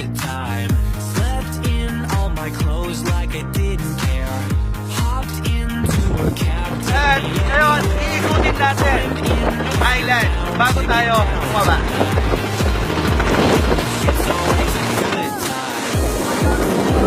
good time. Slept in all my clothes like I didn't care. Hopped into a cab. At ngayon, iikutin natin island bago tayo bumaba. It's always a good time.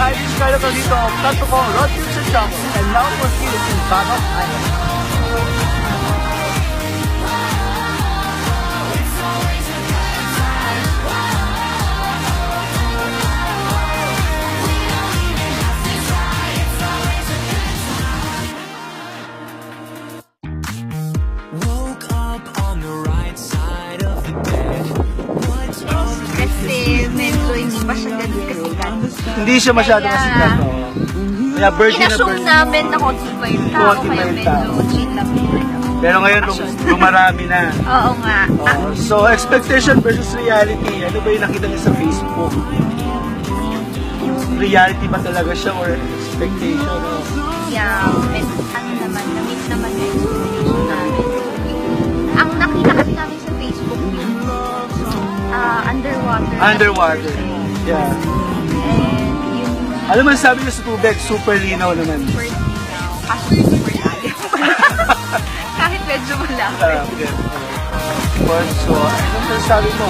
Hi, this is Carlo Calito of Tatocong Road Trips and Travels, and now we're here in Batok Island. Woke up on the right side of the bed. What's on Kasi medyo hindi pa siya ganun kasikat. Hindi siya masyado Kaya- kasikat, no? Kaya virgin na Inassume virgin. namin na konti pa yung tao, Konti pa kaya yung medyo tao. cheat lang yung ano. Pero ngayon, lumarami na. Oo nga. So, expectation versus reality. Ano ba yung nakita niyo sa Facebook? Reality ba talaga siya or expectation? No? Yeah, and ano naman, na-meet naman yung expectation namin. Ang nakita kasi namin sa Facebook yung underwater. Underwater. Yeah. And yung Alam mo, sabi niyo sa tubig, super linaw naman. super linaw. Kaso super lalim. Kahit medyo malaki. Okay. So, anong masasabi mo?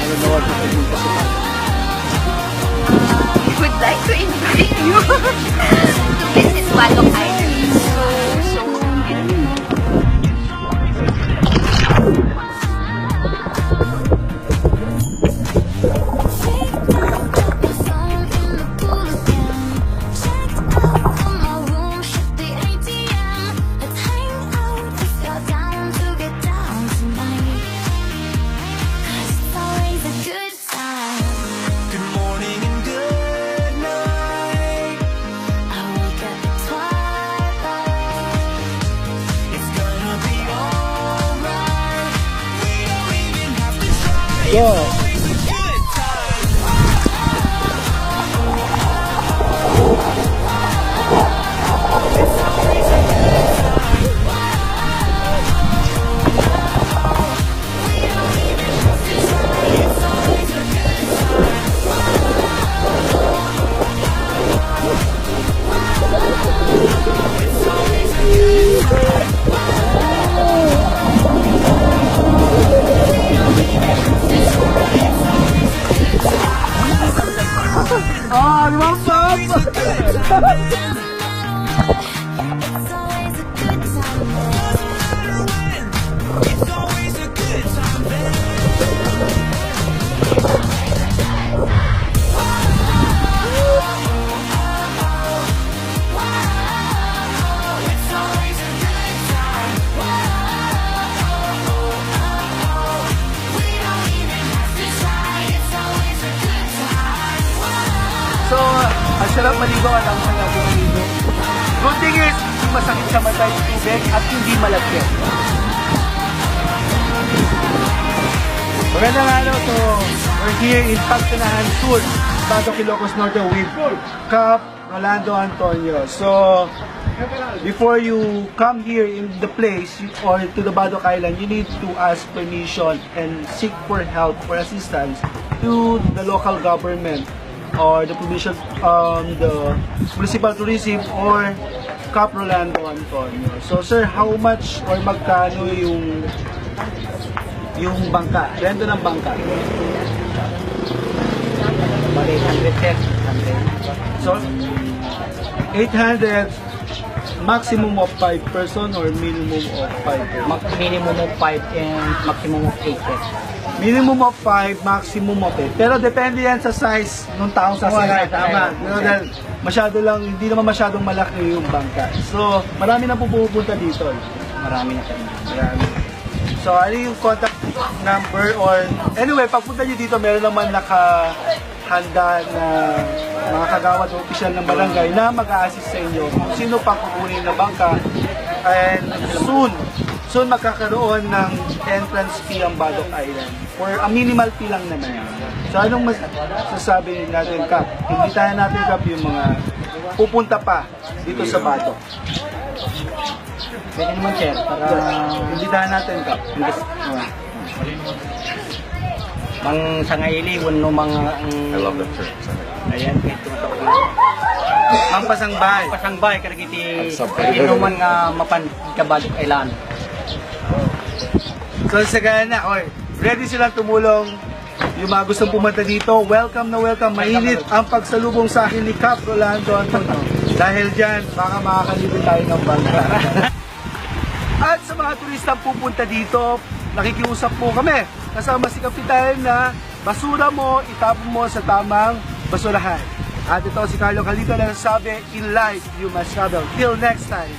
Ano na wag na dito sa We would like to invite you to visit Batok Island. So beautiful. good morning and good night? It's gonna be alright. We don't even have to try. Go! It's a good time. Ah, lumampas! Masarap maligo at ang sarap maligo. Good thing is, hindi masakit sa mata yung tubig at hindi malagkit. Magandang araw to. We're here in Pagtanahan Sur, Bato, Ilocos Norte with Cap Rolando Antonio. So, before you come here in the place or to the Badok Island, you need to ask permission and seek for help or assistance to the local government or the provincial, the municipal tourism or Cap Rolando Antonio. So, sir, how much or magkano yung bangka, rento ng bangka? Bali, 100 So, 800, maximum of 5 person or minimum of 5 person? Minimum of 5 and maximum of 8 pesos. Minimum of 5, maximum of 8. Pero depende yan sa size ng taong sasakay. Tama. Pero dahil masyado lang, hindi naman masyadong malaki yung bangka. So, marami na pupunta dito. Marami na kami. Marami. So, ano yung contact number or... Anyway, pagpunta nyo dito, meron naman nakahanda na mga kagawad o opisyal ng barangay na mag-a-assist sa inyo kung sino pang kukunin na bangka. And soon magkakaroon ng entrance fee ang Badok Island. For a minimal fee lang naman. So, anong masasabi natin, Kap? Imbitahan natin, Kap, yung mga pupunta pa dito sa Badok. Pwede naman, sir, para Imbitahan natin, Kap. mang sangaili, wano mga... I love that shirt. Ayan, ito Ang pasangbay. pasangbay, karagiti, Pasangbay. inuman nga mapan kabadok Island. So sa gana, oy, ready silang tumulong. Yung mga gustong pumunta dito, welcome na welcome. Mainit ang pagsalubong sa akin ni Cap Rolando Antonio. Dahil dyan, baka makakalibre tayo ng bangka. At sa mga turistang pupunta dito, nakikiusap po kami. Kasama si Kapitan na basura mo, itapon mo sa tamang basurahan. At ito si Carlo Calito na nagsasabi, in life you must travel. Till next time.